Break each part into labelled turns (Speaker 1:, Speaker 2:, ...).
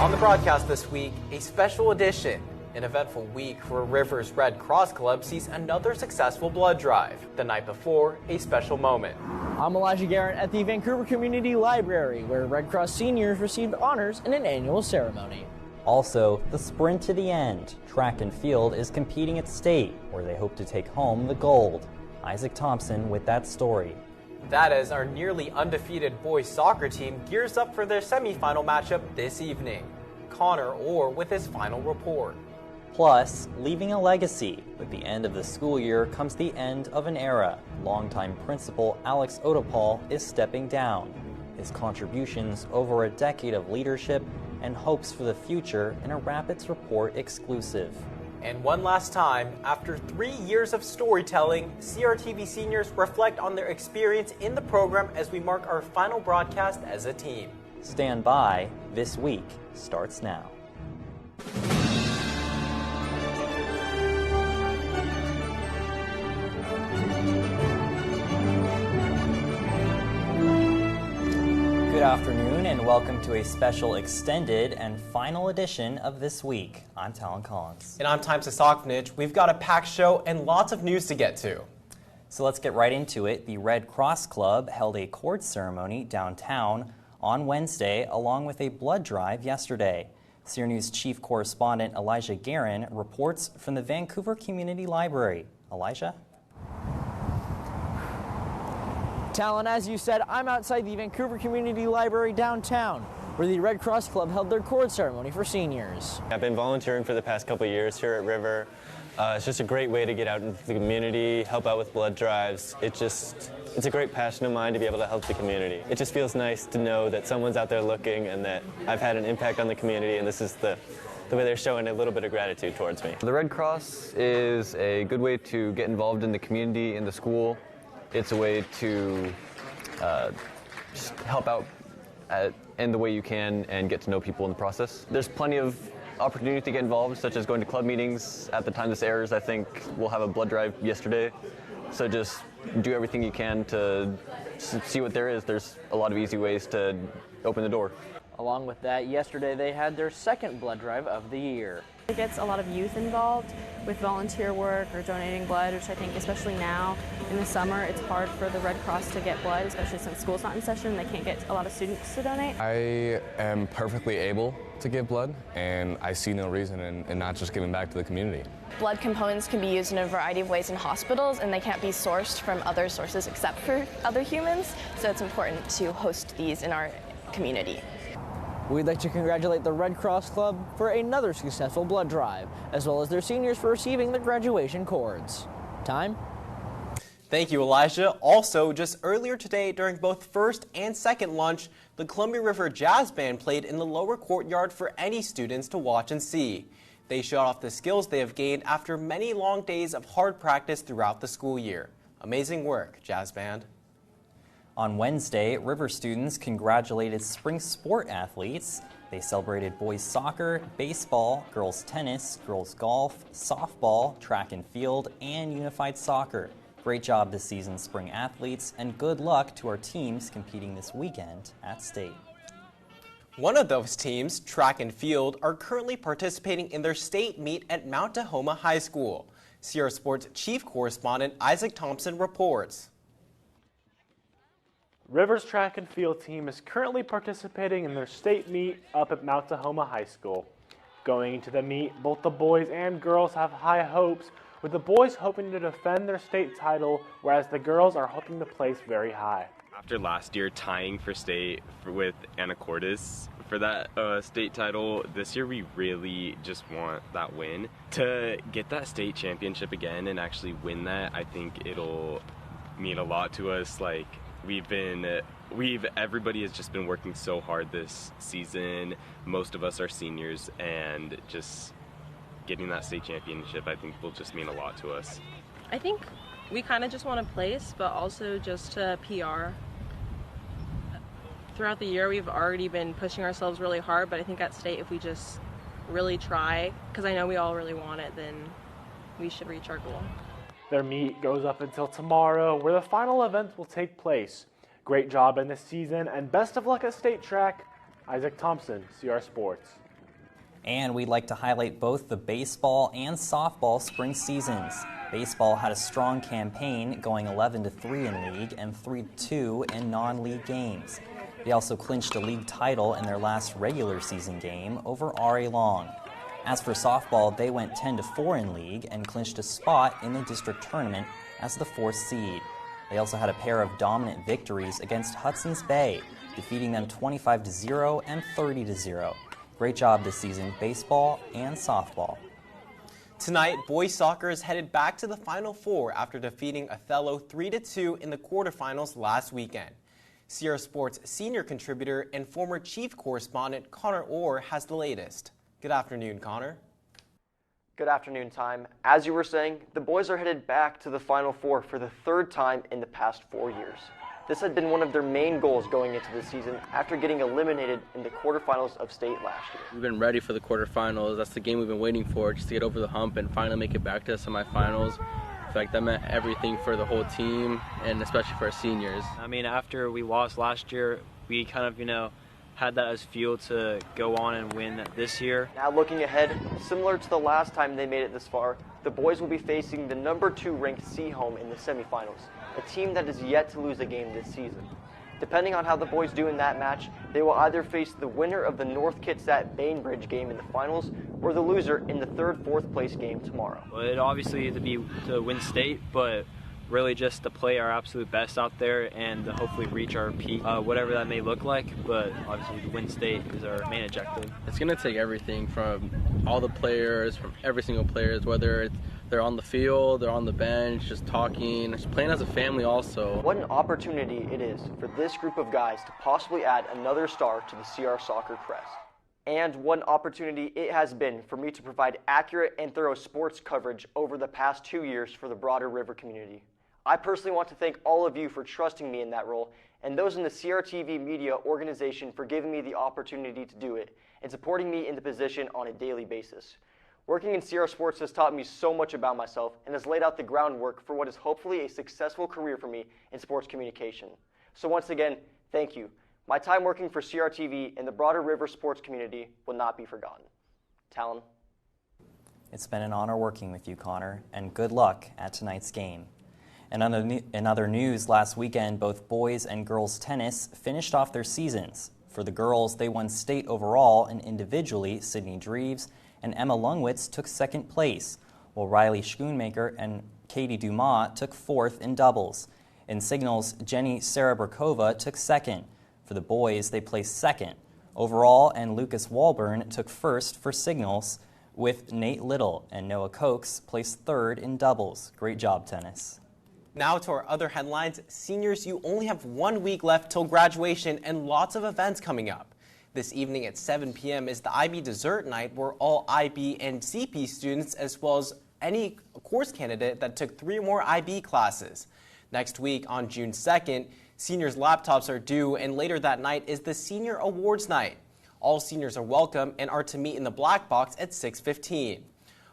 Speaker 1: On the broadcast this week, a special edition. An eventful week where Rivers Red Cross Club sees another successful blood drive. The night before, a special moment.
Speaker 2: I'm Elijah Garon at the Vancouver Community Library, where Red Cross seniors received honors in an annual ceremony.
Speaker 3: Also, the sprint to the end. Track and field is competing at state, where they hope to take home the gold. Isaac Thompson with that story.
Speaker 1: That is, our nearly undefeated boys soccer team gears up for their semifinal matchup this evening. Conner Orr with his final report.
Speaker 3: Plus, leaving a legacy. With the end of the school year comes the end of an era. Longtime principal Alex Otoupal is stepping down. His contributions over a decade of leadership and hopes for the future in a Rapids Report exclusive.
Speaker 1: And one last time, after 3 years of storytelling, CRTV seniors reflect on their experience in the program as we mark our final broadcast as a team.
Speaker 3: Stand by. This week starts now. Good afternoon and welcome to a special extended and final edition of This Week. I'm Talan Collins.
Speaker 1: And I'm Time Sasakvnich. We've got a packed show and lots of news to get to.
Speaker 3: So let's get right into it. The Red Cross Club held a cord ceremony downtown on Wednesday along with a blood drive yesterday. CR News Chief Correspondent Elijah Garon reports from the Vancouver Community Library. Elijah?
Speaker 2: Talan, as you said, I'm outside the Vancouver Community Library downtown, where the Red Cross Club held their cord ceremony for seniors.
Speaker 4: I've been volunteering for the past couple of years here at River. It's just a great way to get out into the community, help out with blood drives. It's a great passion of mine to be able to help the community. It just feels nice to know that someone's out there looking and that I've had an impact on the community, and this is the way they're showing a little bit of gratitude towards me.
Speaker 5: The Red Cross is a good way to get involved in the community, in the school. It's a way to just help out in the way you can and get to know people in the process. There's plenty of opportunity to get involved, such as going to club meetings. At the time this airs, I think we'll have a blood drive yesterday. So just do everything you can to see what there is. There's a lot of easy ways to open the door.
Speaker 2: Along with that, yesterday they had their second blood drive of the year.
Speaker 6: It gets a lot of youth involved with volunteer work or donating blood, which I think especially now in the summer it's hard for the Red Cross to get blood, especially since school's not in session. They can't get a lot of students to donate.
Speaker 7: I am perfectly able to give blood, and I see no reason in not just giving back to the community.
Speaker 8: Blood components can be used in a variety of ways in hospitals, and they can't be sourced from other sources except for other humans, so it's important to host these in our community.
Speaker 2: We'd like to congratulate the Red Cross Club for another successful blood drive, as well as their seniors for receiving their graduation cords. Time?
Speaker 1: Thank you, Elijah. Also, just earlier today, during both first and second lunch, the Columbia River Jazz Band played in the lower courtyard for any students to watch and see. They showed off the skills they have gained after many long days of hard practice throughout the school year. Amazing work, Jazz Band.
Speaker 3: On Wednesday, River students congratulated spring sport athletes. They celebrated boys soccer, baseball, girls tennis, girls golf, softball, track and field, and unified soccer. Great job this season, spring athletes, and good luck to our teams competing this weekend at state.
Speaker 1: One of those teams, track and field, are currently participating in their state meet at Mount Tahoma High School. CR Sports Chief Correspondent Isaac Thompson reports.
Speaker 9: River's track and field team is currently participating in their state meet up at Mount Tahoma High School. Going into the meet, both the boys and girls have high hopes, with the boys hoping to defend their state title, whereas the girls are hoping to place very high.
Speaker 10: After last year tying for state with Anacortes for that state title, this year we really just want that win. To get that state championship again and actually win that, I think it'll mean a lot to us. Like, everybody has just been working so hard this season. Most of us are seniors, and just getting that state championship, I think, will just mean a lot to us.
Speaker 11: I think we kind of just want to place, but also just to PR. Throughout the year, we've already been pushing ourselves really hard, but I think at state, if we just really try, because I know we all really want it, then we should reach our goal.
Speaker 9: Their meet goes up until tomorrow, where the final events will take place. Great job in this season, and best of luck at state track. Isaac Thompson, CR Sports.
Speaker 3: And we'd like to highlight both the baseball and softball spring seasons. Baseball had a strong campaign, going 11-3 in league and 3-2 in non-league games. They also clinched a league title in their last regular season game over RA Long. As for softball, they went 10-4 in league and clinched a spot in the district tournament as the 4th seed. They also had a pair of dominant victories against Hudson's Bay, defeating them 25-0 and 30-0. Great job this season, baseball and softball.
Speaker 1: Tonight, boys soccer is headed back to the Final Four after defeating Othello 3-2 in the quarterfinals last weekend. Sierra Sports senior contributor and former chief correspondent Conner Orr has the latest. Good afternoon, Conner.
Speaker 12: Good afternoon, Time. As you were saying, the boys are headed back to the Final Four for the 3rd time in the past 4 years. This had been one of their main goals going into the season after getting eliminated in the quarterfinals of state last year.
Speaker 13: We've been ready for the quarterfinals. That's the game we've been waiting for, just to get over the hump and finally make it back to the semifinals. I feel like that meant everything for the whole team and especially for our seniors.
Speaker 14: I mean, after we lost last year, we kind of, had that as fuel to go on and win this year.
Speaker 12: Now looking ahead, similar to the last time they made it this far, the boys will be facing the number 2 ranked Seahome in the semifinals, a team that is yet to lose a game this season. Depending on how the boys do in that match, they will either face the winner of the North Kitsap Bainbridge game in the finals or the loser in the 3rd, 4th place game tomorrow.
Speaker 14: Well, it obviously to win state, but really just to play our absolute best out there and to hopefully reach our peak, whatever that may look like, but obviously to win state is our main objective.
Speaker 13: It's going to take everything from all the players, from every single player, whether they're on the field, they're on the bench, just talking, just playing as a family also.
Speaker 12: What an opportunity it is for this group of guys to possibly add another star to the CR Soccer crest. And what an opportunity it has been for me to provide accurate and thorough sports coverage over the past 2 years for the broader River community. I personally want to thank all of you for trusting me in that role, and those in the CRTV Media organization for giving me the opportunity to do it and supporting me in the position on a daily basis. Working in CR Sports has taught me so much about myself and has laid out the groundwork for what is hopefully a successful career for me in sports communication. So once again, thank you. My time working for CRTV and the broader River sports community will not be forgotten. Talan.
Speaker 3: It's been an honor working with you, Conner, and good luck at tonight's game. And in other news, last weekend, both boys and girls tennis finished off their seasons. For the girls, they won state overall, and individually, Sydney Dreves and Emma Lungwitz took 2nd place, while Riley Schoonmaker and Katie Dumas took 4th in doubles. In singles, Jenny Sarabrikova took 2nd. For the boys, they placed 2nd. Overall, and Lucas Walburn took 1st for singles, with Nate Little and Noah Cokes placed 3rd in doubles. Great job, tennis.
Speaker 1: Now to our other headlines. Seniors, you only have 1 week left till graduation and lots of events coming up. This evening at 7 p.m. is the IB Dessert Night, where all IB and CP students, as well as any course candidate that took 3 or more IB classes. Next week on June 2nd, seniors' laptops are due, and later that night is the Senior Awards Night. All seniors are welcome and are to meet in the Black Box at 6:15.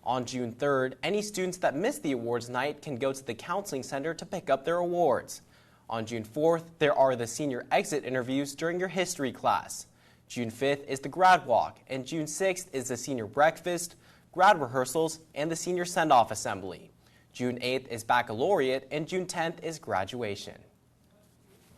Speaker 1: On June 3rd, any students that miss the awards night can go to the counseling center to pick up their awards. On June 4th, there are the senior exit interviews during your history class. June 5th is the grad walk, and June 6th is the senior breakfast, grad rehearsals, and the senior send-off assembly. June 8th is baccalaureate, and June 10th is graduation.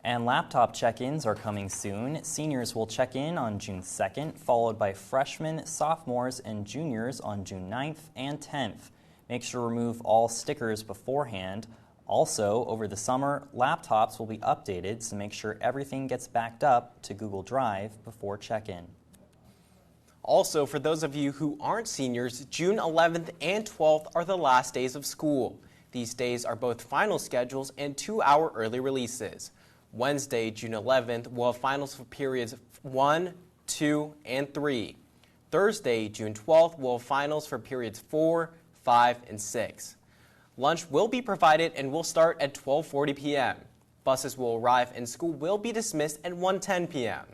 Speaker 3: And laptop check-ins are coming soon. Seniors will check in on June 2nd, followed by freshmen, sophomores, and juniors on June 9th and 10th. Make sure to remove all stickers beforehand. Also, over the summer, laptops will be updated, so make sure everything gets backed up to Google Drive before check-in.
Speaker 1: Also, for those of you who aren't seniors, June 11th and 12th are the last days of school. These days are both final schedules and 2-hour early releases. Wednesday, June 11th, will have finals for periods 1, 2, and 3. Thursday, June 12th, will have finals for periods 4, 5, and 6. Lunch will be provided and will start at 12:40 p.m. Buses will arrive and school will be dismissed at 1:10 p.m.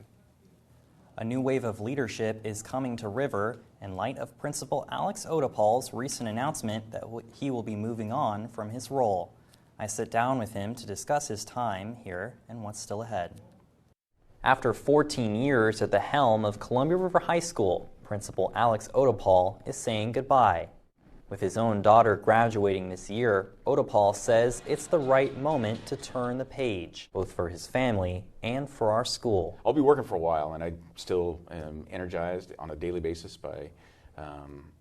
Speaker 3: A new wave of leadership is coming to River in light of Principal Alex Otoupal's recent announcement that he will be moving on from his role. I sit down with him to discuss his time here and what's still ahead. After 14 years at the helm of Columbia River High School, Principal Alex Otoupal is saying goodbye. With his own daughter graduating this year, Odapal says it's the right moment to turn the page, both for his family and for our school.
Speaker 15: I'll be working for a while, and I still am energized on a daily basis by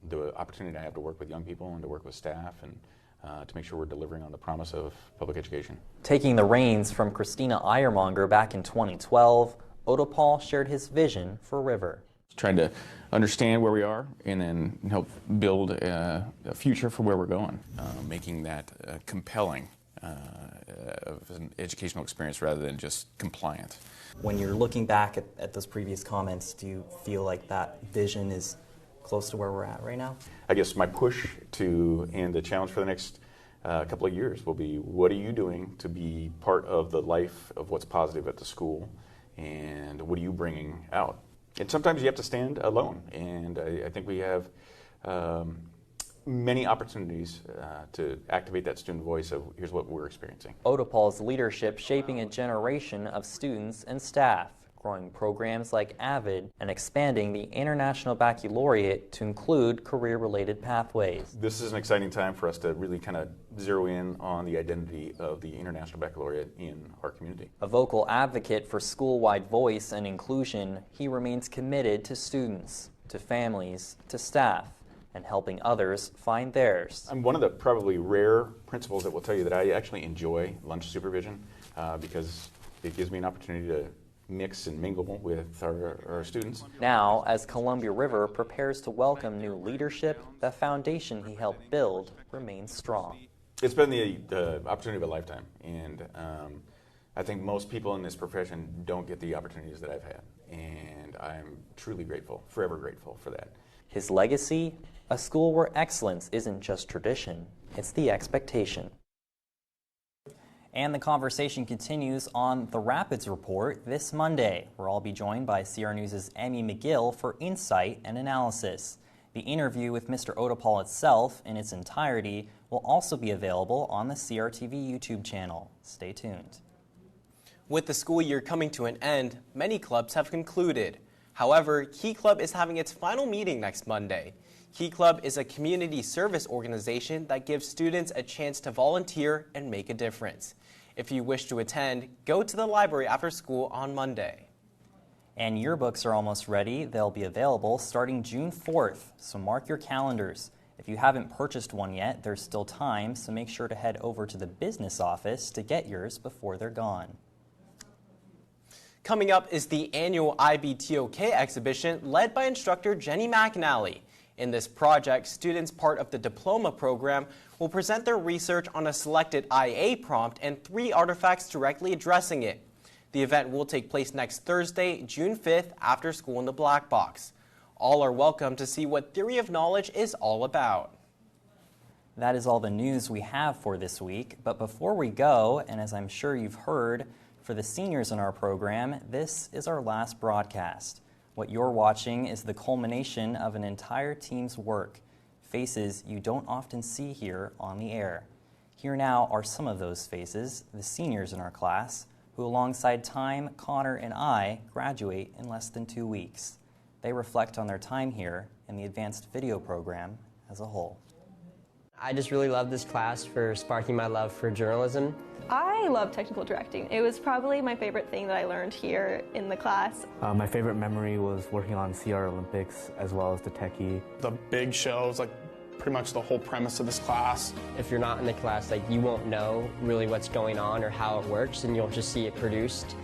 Speaker 15: the opportunity I have to work with young people and to work with staff and to make sure we're delivering on the promise of public education.
Speaker 3: Taking the reins from Christina Eiermonger back in 2012, Odapal shared his vision for River.
Speaker 15: Trying to understand where we are and then help build a future for where we're going, making that compelling of an educational experience rather than just compliant.
Speaker 3: When you're looking back at those previous comments, do you feel like that vision is close to where we're at right now?
Speaker 15: I guess my push and the challenge for the next couple of years will be, what are you doing to be part of the life of what's positive at the school, and what are you bringing out? And sometimes you have to stand alone, and I think we have many opportunities to activate that student voice of here's what we're experiencing.
Speaker 3: Odapal's leadership shaping a generation of students and staff, growing programs like AVID and expanding the International Baccalaureate to include career-related pathways.
Speaker 15: This is an exciting time for us to really kind of zero in on the identity of the International Baccalaureate in our community.
Speaker 3: A vocal advocate for school-wide voice and inclusion, he remains committed to students, to families, to staff, and helping others find theirs.
Speaker 15: I'm one of the probably rare principals that will tell you that I actually enjoy lunch supervision because it gives me an opportunity to mix and mingle with our students.
Speaker 3: Now, as Columbia River prepares to welcome new leadership, the foundation he helped build remains strong.
Speaker 15: It's been the opportunity of a lifetime, and I think most people in this profession don't get the opportunities that I've had, and I'm truly grateful, forever grateful for that.
Speaker 3: His legacy? A school where excellence isn't just tradition, it's the expectation. And the conversation continues on the Rapids Report this Monday, where I'll be joined by CR News' Emmy McGill for insight and analysis. The interview with Mr. Odapal itself in its entirety will also be available on the CRTV YouTube channel. Stay tuned.
Speaker 1: With the school year coming to an end, many clubs have concluded. However, Key Club is having its final meeting next Monday. Key Club is a community service organization that gives students a chance to volunteer and make a difference. If you wish to attend, go to the library after school on Monday.
Speaker 3: And yearbooks are almost ready. They'll be available starting June 4th, so mark your calendars. If you haven't purchased one yet, there's still time, so make sure to head over to the business office to get yours before they're gone.
Speaker 1: Coming up is the annual IBTOK exhibition led by instructor Jenny McAnally. In this project, students part of the diploma program will present their research on a selected IA prompt and 3 artifacts directly addressing it. The event will take place next Thursday, June 5th, after school in the Black Box. All are welcome to see what Theory of Knowledge is all about.
Speaker 3: That is all the news we have for this week, but before we go, and as I'm sure you've heard, for the seniors in our program, this is our last broadcast. What you're watching is the culmination of an entire team's work, faces you don't often see here on the air. Here now are some of those faces, the seniors in our class, who alongside Time, Connor, and I graduate in less than 2 weeks. They reflect on their time here and the advanced video program as a whole.
Speaker 16: I just really love this class for sparking my love for journalism.
Speaker 17: I love technical directing. It was probably my favorite thing that I learned here in the class.
Speaker 18: My favorite memory was working on CR Olympics as well as the techie.
Speaker 19: The big shows, like pretty much the whole premise of this class.
Speaker 16: If you're not in the class, like you won't know really what's going on or how it works, and you'll just see it produced.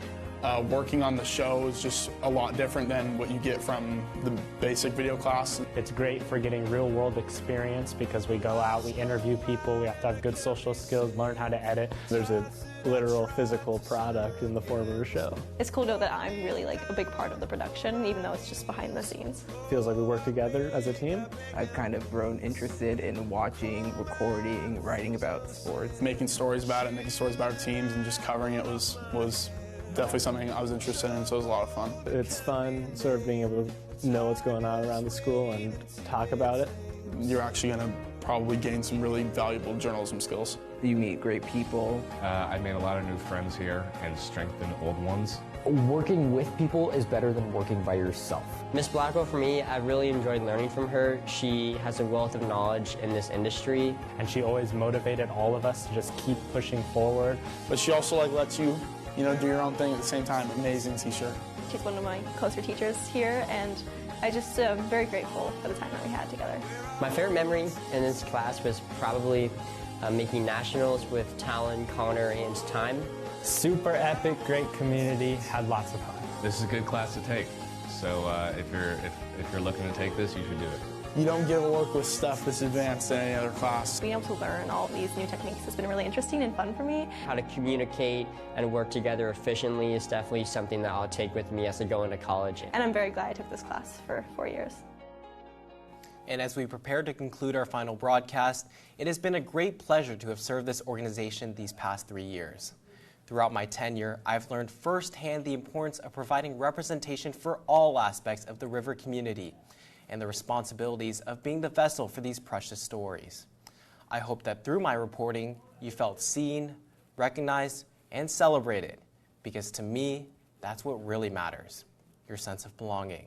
Speaker 19: Working on the show is just a lot different than what you get from the basic video class.
Speaker 9: It's great for getting real-world experience because we go out, we interview people, we have to have good social skills, learn how to edit. There's a literal physical product in the form of a show.
Speaker 17: It's cool to know that I'm really like a big part of the production, even though it's just behind the scenes.
Speaker 9: Feels like we work together as a team.
Speaker 20: I've kind of grown interested in watching, recording, writing about sports.
Speaker 19: Making stories about it, making stories about our teams, and just covering it was definitely something I was interested in, so it was a lot of fun.
Speaker 9: It's fun sort of being able to know what's going on around the school and talk about it.
Speaker 19: You're actually going to probably gain some really valuable journalism skills.
Speaker 20: You meet great people.
Speaker 7: I made a lot of new friends here and strengthened old ones.
Speaker 16: Working with people is better than working by yourself. Miss Blackwell, for me, I really enjoyed learning from her. She has a wealth of knowledge in this industry.
Speaker 9: And she always motivated all of us to just keep pushing forward.
Speaker 19: But she also lets you, do your own thing at the same time. Amazing teacher.
Speaker 17: She's one of my closer teachers here, and I just am very grateful for the time that we had together.
Speaker 16: My favorite memory in this class was probably making nationals with Talan, Conner, and Time.
Speaker 9: Super epic, great community, had lots of fun.
Speaker 7: This is a good class to take. So if you're looking to take this, you should do it.
Speaker 19: You don't get to work with stuff this advanced in any other class.
Speaker 17: Being able to learn all of these new techniques has been really interesting and fun for me.
Speaker 16: How to communicate and work together efficiently is definitely something that I'll take with me as I go into college.
Speaker 17: And I'm very glad I took this class for 4 years.
Speaker 1: And as we prepare to conclude our final broadcast, it has been a great pleasure to have served this organization these past 3 years. Throughout my tenure, I've learned firsthand the importance of providing representation for all aspects of the River community and the responsibilities of being the vessel for these precious stories. I hope that through my reporting, you felt seen, recognized, and celebrated, because to me, that's what really matters, your sense of belonging.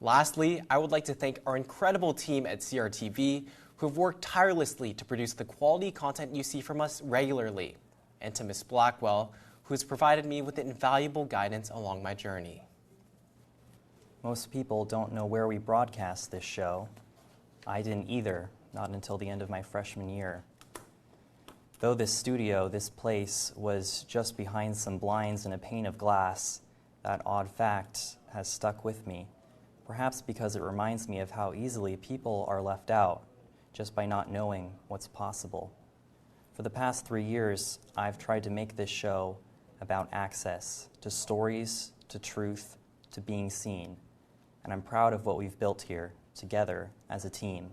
Speaker 1: Lastly, I would like to thank our incredible team at CRTV who have worked tirelessly to produce the quality content you see from us regularly, and to Ms. Blackwell, who has provided me with invaluable guidance along my journey.
Speaker 3: Most people don't know where we broadcast this show. I didn't either, not until the end of my freshman year. Though this studio, this place, was just behind some blinds and a pane of glass, that odd fact has stuck with me, perhaps because it reminds me of how easily people are left out just by not knowing what's possible. For the past 3 years, I've tried to make this show about access to stories, to truth, to being seen. And I'm proud of what we've built here together as a team.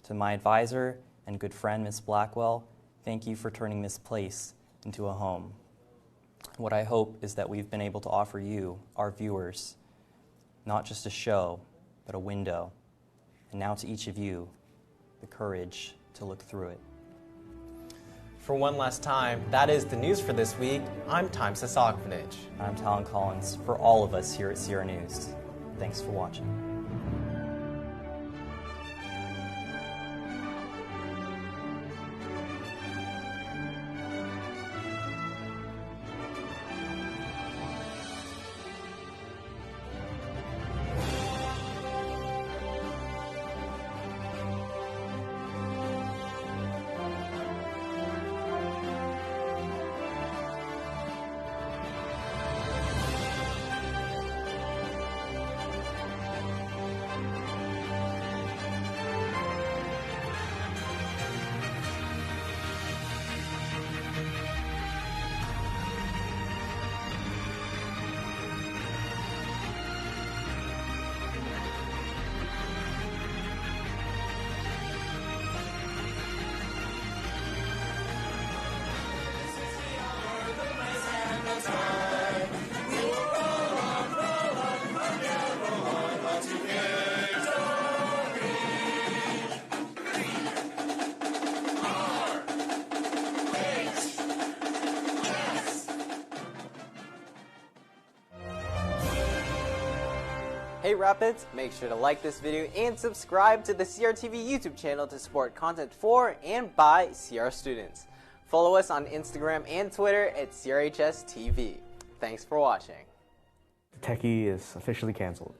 Speaker 3: To my advisor and good friend, Ms. Blackwell, thank you for turning this place into a home. What I hope is that we've been able to offer you, our viewers, not just a show, but a window. And now to each of you, the courage to look through it.
Speaker 1: For one last time, that is the news for this week. I'm Time Sasakvinich.
Speaker 3: I'm Talan Collins. For all of us here at CR News, thanks for watching.
Speaker 1: Hey Rapids, make sure to like this video and subscribe to the CRTV YouTube channel to support content for and by CR students. Follow us on Instagram and Twitter at CRHS TV. Thanks for watching.
Speaker 18: The techie is officially canceled.